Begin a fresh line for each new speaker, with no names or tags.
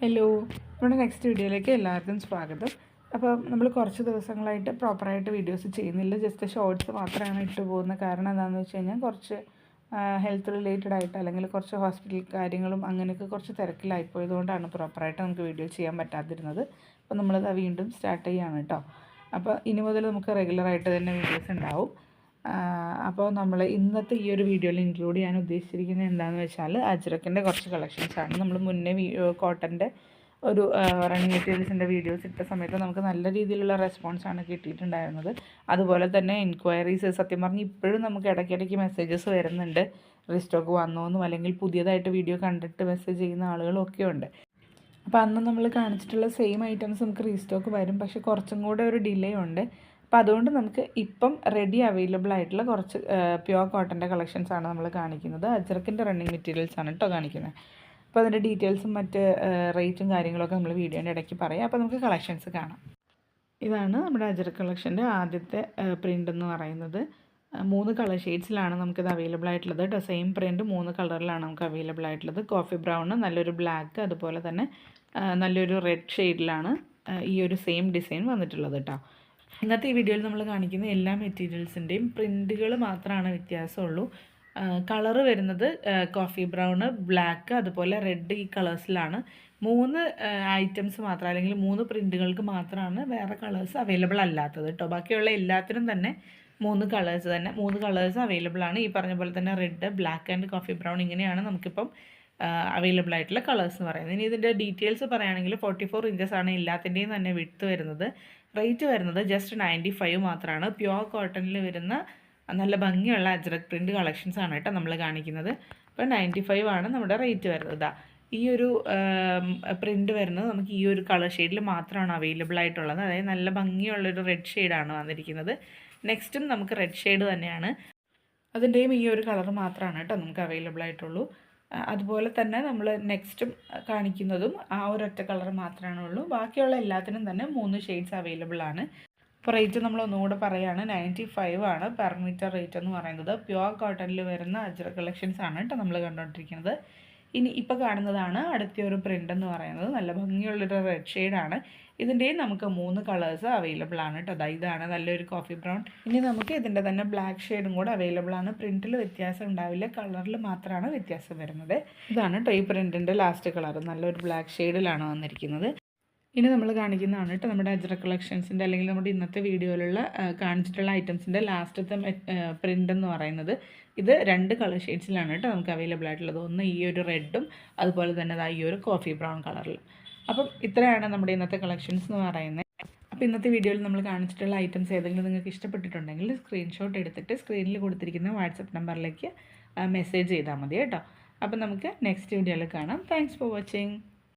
Hello, നമ്മുടെ next വീഡിയോയിലേക്ക് എല്ലാവർക്കും സ്വാഗതം. അപ്പോൾ നമ്മൾ കുറച്ച് ദിവസങ്ങളായിട്ട് പ്രോപ്പറായിട്ട് വീഡിയോസ് ചെയ്യുന്നില്ല, ജസ്റ്റ് ഷോർട്സ് മാത്രമാണ് ഇട്ട് പോകുന്നത്. കാരണം എന്താണെന്ന് വെച്ച് കഴിഞ്ഞാൽ കുറച്ച് ഹെൽത്ത് റിലേറ്റഡ് ആയിട്ട് അല്ലെങ്കിൽ കുറച്ച് ഹോസ്പിറ്റൽ കാര്യങ്ങളും അങ്ങനെയൊക്കെ കുറച്ച് തിരക്കിലായിപ്പോയതുകൊണ്ടാണ് പ്രോപ്പറായിട്ട് നമുക്ക് വീഡിയോ ചെയ്യാൻ പറ്റാതിരുന്നത്. അപ്പോൾ നമ്മളത് വീണ്ടും സ്റ്റാർട്ട് ചെയ്യുകയാണ് കേട്ടോ. അപ്പോൾ ഇനി മുതൽ നമുക്ക് റെഗുലറായിട്ട് തന്നെ വീഡിയോസ് ഉണ്ടാവും. അപ്പോൾ നമ്മൾ ഇന്നത്തെ ഈ ഒരു വീഡിയോയിൽ ഇൻക്ലൂഡ് ചെയ്യാൻ ഉദ്ദേശിച്ചിരിക്കുന്നത് എന്താണെന്ന് വെച്ചാൽ അജ്രക്കിൻ്റെ കുറച്ച് കളക്ഷൻസാണ്. നമ്മൾ മുന്നേ കോട്ടൻ്റെ ഒരു റണ്ണിങ് മെറ്റീരിയൽസിൻ്റെ വീഡിയോസ് ഇട്ട സമയത്ത് നമുക്ക് നല്ല രീതിയിലുള്ള റെസ്പോൺസാണ് കിട്ടിയിട്ടുണ്ടായിരുന്നത്. അതുപോലെ തന്നെ എൻക്വയറീസ്, സത്യം പറഞ്ഞാൽ ഇപ്പോഴും നമുക്ക് ഇടയ്ക്കിടയ്ക്ക് മെസ്സേജസ് വരുന്നുണ്ട്, റീസ്റ്റോക്ക് വന്നോന്നും അല്ലെങ്കിൽ പുതിയതായിട്ട് വീഡിയോ കണ്ടിട്ട് മെസ്സേജ് ചെയ്യുന്ന ആളുകളും ഒക്കെ ഉണ്ട്. അപ്പോൾ അന്ന് നമ്മൾ കാണിച്ചിട്ടുള്ള സെയിം ഐറ്റംസ് നമുക്ക് റീസ്റ്റോക്ക് വരും, പക്ഷേ കുറച്ചും കൂടെ ഒരു ഡിലേ ഉണ്ട്. അപ്പോൾ അതുകൊണ്ട് നമുക്ക് ഇപ്പം റെഡി അവൈലബിൾ ആയിട്ടുള്ള കുറച്ച് പ്യുവർ കോട്ടൻ്റെ കളക്ഷൻസാണ് നമ്മൾ കാണിക്കുന്നത്. അജ്രക്കിൻ്റെ റണ്ണിങ് മെറ്റീരിയൽസാണ് കേട്ടോ കാണിക്കുന്നത്. അപ്പോൾ അതിൻ്റെ ഡീറ്റെയിൽസും മറ്റ് റേറ്റും കാര്യങ്ങളൊക്കെ നമ്മൾ വീഡിയോൻ്റെ ഇടയ്ക്ക് പറയാം. അപ്പോൾ നമുക്ക് കളക്ഷൻസ് കാണാം. ഇതാണ് നമ്മുടെ അജ്രക്ക് കളക്ഷൻ്റെ ആദ്യത്തെ പ്രിൻ്റ് എന്ന് പറയുന്നത്. 3 കളർ ഷെയ്ഡ്സിലാണ് നമുക്കിത് അവൈലബിൾ ആയിട്ടുള്ളത് കേട്ടോ. സെയിം പ്രിൻ്റ് 3 കളറിലാണ് നമുക്ക് അവൈലബിൾ ആയിട്ടുള്ളത്. കോഫി ബ്രൗൺ, നല്ലൊരു ബ്ലാക്ക്, അതുപോലെ തന്നെ നല്ലൊരു റെഡ് ഷെയ്ഡിലാണ് ഈ ഒരു സെയിം ഡിസൈൻ വന്നിട്ടുള്ളത് കേട്ടോ. ഇന്നത്തെ ഈ വീഡിയോയിൽ നമ്മൾ കാണിക്കുന്ന എല്ലാ മെറ്റീരിയൽസിൻ്റെയും പ്രിൻറ്റുകൾ മാത്രമാണ് വ്യത്യാസമുള്ളൂ. കളറ് വരുന്നത് കോഫി ബ്രൗണ്, ബ്ലാക്ക്, അതുപോലെ റെഡ്, ഈ കളേഴ്സിലാണ്. 3 ഐറ്റംസ് മാത്രം അല്ലെങ്കിൽ 3 പ്രിൻറ്റുകൾക്ക് മാത്രമാണ് വേറെ കളേഴ്സ് അവൈലബിൾ അല്ലാത്തത് കേട്ടോ. ബാക്കിയുള്ള എല്ലാത്തിനും തന്നെ 3 കളേഴ്സ് അവൈലബിൾ ആണ്. ഈ പറഞ്ഞ പോലെ തന്നെ red, black and coffee brown, ഇങ്ങനെയാണ് നമുക്കിപ്പം അവൈലബിൾ ആയിട്ടുള്ള കളേഴ്സ് എന്ന് പറയുന്നത്. ഇനി ഇതിൻ്റെ ഡീറ്റെയിൽസ് പറയുകയാണെങ്കിൽ 44 ഇഞ്ചസ് ആണ് എല്ലാത്തിൻ്റെയും തന്നെ വിഡ്ത്ത് വരുന്നത്. റേറ്റ് വരുന്നത് ജസ്റ്റ് 95 മാത്രമാണ്. പ്യുവർ കോട്ടണിൽ വരുന്ന നല്ല ഭംഗിയുള്ള അജ്രക് പ്രിൻ്റ് കളക്ഷൻസ് ആണ് കേട്ടോ നമ്മൾ കാണിക്കുന്നത്. അപ്പോൾ 95 ആണ് നമ്മുടെ റേറ്റ് വരുന്നത്. ഈ ഒരു പ്രിൻ്റ് വരുന്നത് നമുക്ക് ഈ ഒരു കളർ ഷെയ്ഡിൽ മാത്രമാണ് അവൈലബിൾ ആയിട്ടുള്ളത്. അതായത് നല്ല ഭംഗിയുള്ളൊരു റെഡ് ഷെയ്ഡാണ് വന്നിരിക്കുന്നത്. നെക്സ്റ്റും നമുക്ക് റെഡ് ഷെയ്ഡ് തന്നെയാണ്, അതിൻ്റെയും ഈ ഒരു കളർ മാത്രമാണ് കേട്ടോ നമുക്ക് അവൈലബിൾ ആയിട്ടുള്ളൂ. അതുപോലെ തന്നെ നമ്മൾ നെക്സ്റ്റും കാണിക്കുന്നതും ആ ഒരൊറ്റ കളർ മാത്രമേ ഉള്ളൂ. ബാക്കിയുള്ള എല്ലാത്തിനും തന്നെ 3 ഷെയ്ഡ്സ് അവൈലബിൾ ആണ്. അപ്പോൾ റേറ്റ് നമ്മൾ ഒന്നുകൂടെ പറയുകയാണ്, 95 ആണ് പെർ മീറ്റർ റേറ്റ് എന്ന് പറയുന്നത്. പ്യുവർ കോട്ടണിൽ വരുന്ന അജ്രക് കളക്ഷൻസ് ആണ് കേട്ടോ നമ്മൾ കണ്ടുകൊണ്ടിരിക്കുന്നത്. ഇനി ഇപ്പോൾ കാണുന്നതാണ് അടുത്ത ഒരു പ്രിൻ്റ് എന്ന് പറയുന്നത്. നല്ല ഭംഗിയുള്ളൊരു റെഡ് ഷെയ്ഡാണ്. ഇതിൻ്റെയും നമുക്ക് 3 കളേഴ്സ് അവൈലബിൾ ആണ് കേട്ടോ. ഇതാണ് നല്ലൊരു കോഫി ബ്രൗൺ. ഇനി നമുക്ക് ഇതിൻ്റെ തന്നെ ബ്ലാക്ക് ഷെയ്ഡും കൂടെ അവൈലബിൾ ആണ്. പ്രിൻറ്റിൽ വ്യത്യാസം ഉണ്ടാവില്ല, കളറിൽ മാത്രമാണ് വ്യത്യാസം വരുന്നത്. ഇതാണ് കേട്ടോ ഈ പ്രിൻറ്റിൻ്റെ ലാസ്റ്റ് കളർ, നല്ലൊരു ബ്ലാക്ക് ഷെയ്ഡിലാണ് വന്നിരിക്കുന്നത്. ഇനി നമ്മൾ കാണിക്കുന്നതാണ് കേട്ടോ നമ്മുടെ അജ്രക് കളക്ഷൻസിൻ്റെ അല്ലെങ്കിൽ നമ്മുടെ ഇന്നത്തെ വീഡിയോയിലുള്ള കാണിച്ചിട്ടുള്ള ഐറ്റംസിൻ്റെ ലാസ്റ്റത്തെ പ്രിൻ്റ് എന്ന് പറയുന്നത്. ഇത് 2 കളർ ഷെയ്ഡ്സിലാണ് കേട്ടോ നമുക്ക് അവൈലബിൾ ആയിട്ടുള്ളത്. ഒന്ന് ഈ ഒരു റെഡും അതുപോലെ തന്നെ ഈ ഒരു കോഫി ബ്രൗൺ കളറിലും. അപ്പം ഇത്രയാണ് നമ്മുടെ ഇന്നത്തെ കളക്ഷൻസ് എന്ന് പറയുന്നത്. അപ്പോൾ ഇന്നത്തെ വീഡിയോയിൽ നമ്മൾ കാണിച്ചിട്ടുള്ള ഐറ്റംസ് ഏതെങ്കിലും നിങ്ങൾക്ക് ഇഷ്ടപ്പെട്ടിട്ടുണ്ടെങ്കിൽ സ്ക്രീൻഷോട്ട് എടുത്തിട്ട് സ്ക്രീനിൽ കൊടുത്തിരിക്കുന്ന വാട്സപ്പ് നമ്പറിലേക്ക് മെസ്സേജ് ചെയ്താൽ മതി കേട്ടോ. അപ്പം നമുക്ക് നെക്സ്റ്റ് വീഡിയോയിൽ കാണാം. Thanks for watching.